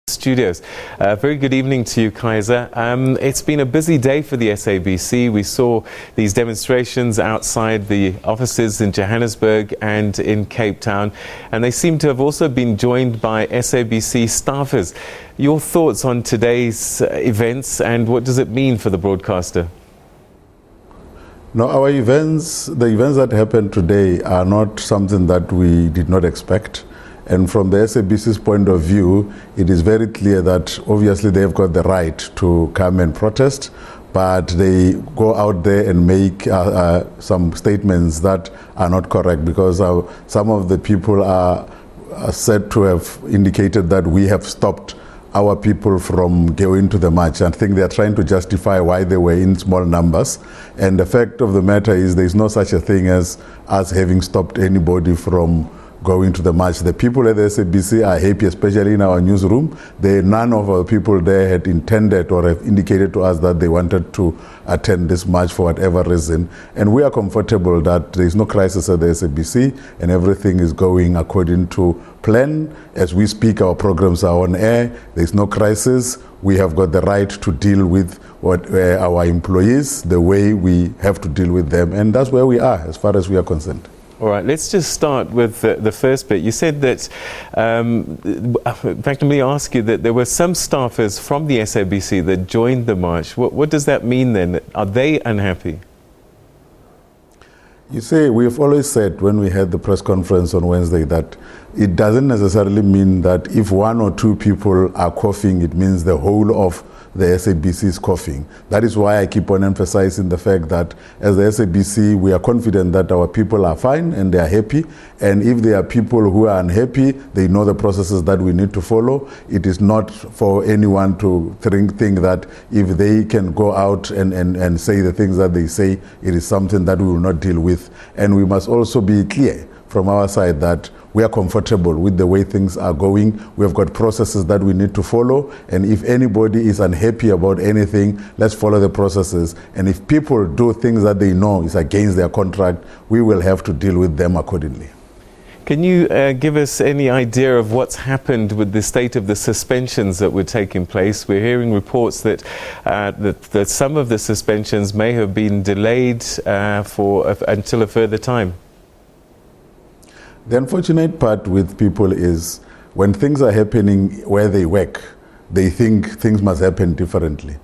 Studios. Very good evening to you, Kaiser. It's been a busy day for the SABC. We saw these demonstrations outside the offices in Johannesburg and in Cape Town, and they seem to have also been joined by SABC staffers. Your thoughts on today's events and what does it mean for the broadcaster? No, our events, the events that happened today are not something that we did not expect. And from the SABC's point of view, it is very clear that obviously they've got the right to come and protest, but they go out there and make some statements that are not correct, because some of the people are said to have indicated that we have stopped our people from going to the march. I think they are trying to justify why they were in small numbers. And the fact of the matter is there is no such a thing as us having stopped anybody from going to the march. The people at the SABC are happy, especially in our newsroom. None of our people there had intended or have indicated to us that they wanted to attend this march for whatever reason. And we are comfortable that there is no crisis at the SABC and everything is going according to plan. As we speak, our programs are on air. There is no crisis. We have got the right to deal with our employees the way we have to deal with them. And that's where we are as far as we are concerned. All right, let's just start with the first bit. You said that, in fact, let me ask you that there were some staffers from the SABC that joined the march. What does that mean then? Are they unhappy? You see, we have always said when we had the press conference on Wednesday that it doesn't necessarily mean that if one or two people are coughing, it means the whole of the SABC is coughing. That is why I keep on emphasizing the fact that as the SABC, we are confident that our people are fine and they are happy. And if there are people who are unhappy, they know the processes that we need to follow. It is not for anyone to think that if they can go out and say the things that they say, it is something that we will not deal with. And we must also be clear from our side that we are comfortable with the way things are going. We have got processes that we need to follow. And if anybody is unhappy about anything, let's follow the processes. And if people do things that they know is against their contract, we will have to deal with them accordingly. Can you give us any idea of what's happened with the state of the suspensions that were taking place? We're hearing reports that that some of the suspensions may have been delayed until a further time. The unfortunate part with people is when things are happening where they work, they think things must happen differently.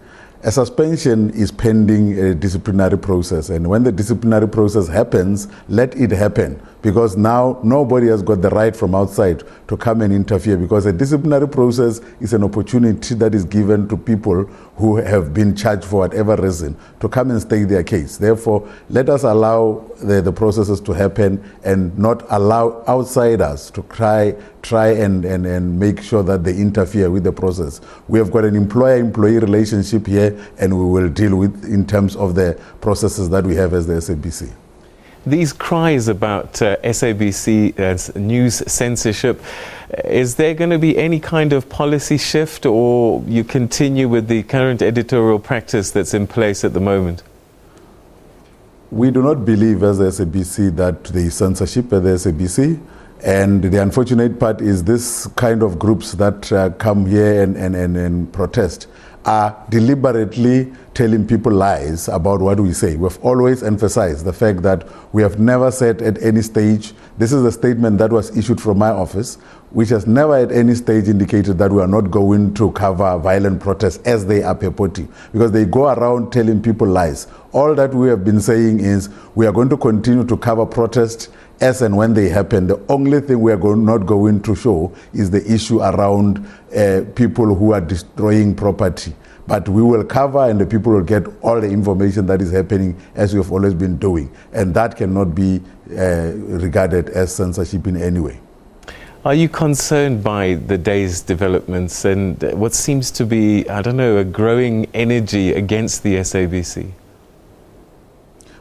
A suspension is pending a disciplinary process, and when the disciplinary process happens, let it happen, because now nobody has got the right from outside to come and interfere, because a disciplinary process is an opportunity that is given to people who have been charged for whatever reason to come and state their case. Therefore, let us allow the processes to happen and not allow outsiders to try and make sure that they interfere with the process. We have got an employer-employee relationship here, and we will deal with in terms of the processes that we have as the SABC. These cries about SABC as news censorship, is there going to be any kind of policy shift, or you continue with the current editorial practice that's in place at the moment? We do not believe as the SABC that there is censorship at the SABC. And the unfortunate part is this kind of groups that come here and protest are deliberately telling people lies about what we say. We've always emphasized the fact that we have never said at any stage, this is a statement that was issued from my office, which has never at any stage indicated that we are not going to cover violent protests as they are purporting, because they go around telling people lies. All that we have been saying is we are going to continue to cover protests as and when they happen. The only thing we are not going to show is the issue around people who are destroying property. But we will cover, and the people will get all the information that is happening as we have always been doing. And that cannot be regarded as censorship in any way. Are you concerned by the day's developments and what seems to be, I don't know, a growing energy against the SABC?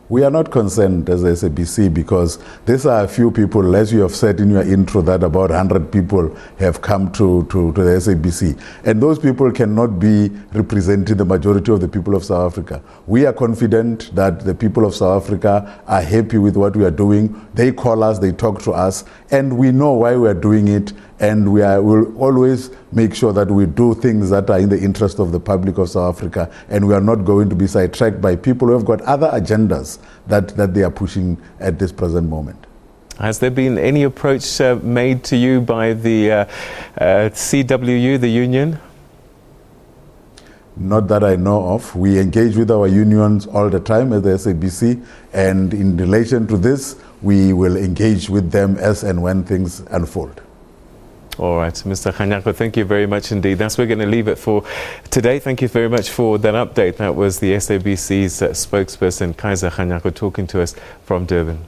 We are not concerned as the SABC because these are a few people, as you have said in your intro, that about 100 people have come to the SABC. And those people cannot be representing the majority of the people of South Africa. We are confident that the people of South Africa are happy with what we are doing. They call us, they talk to us, and we know why we are doing it. and will always make sure that we do things that are in the interest of the public of South Africa, and we are not going to be sidetracked by people who have got other agendas that they are pushing at this present moment. Has there been any approach made to you by the CWU, the union? Not that I know of. We engage with our unions all the time at the SABC, and in relation to this, we will engage with them as and when things unfold. All right, Mr. Kganyago, thank you very much indeed. That's where we're going to leave it for today. Thank you very much for that update. That was the SABC's spokesperson, Kaiser Kganyago, talking to us from Durban.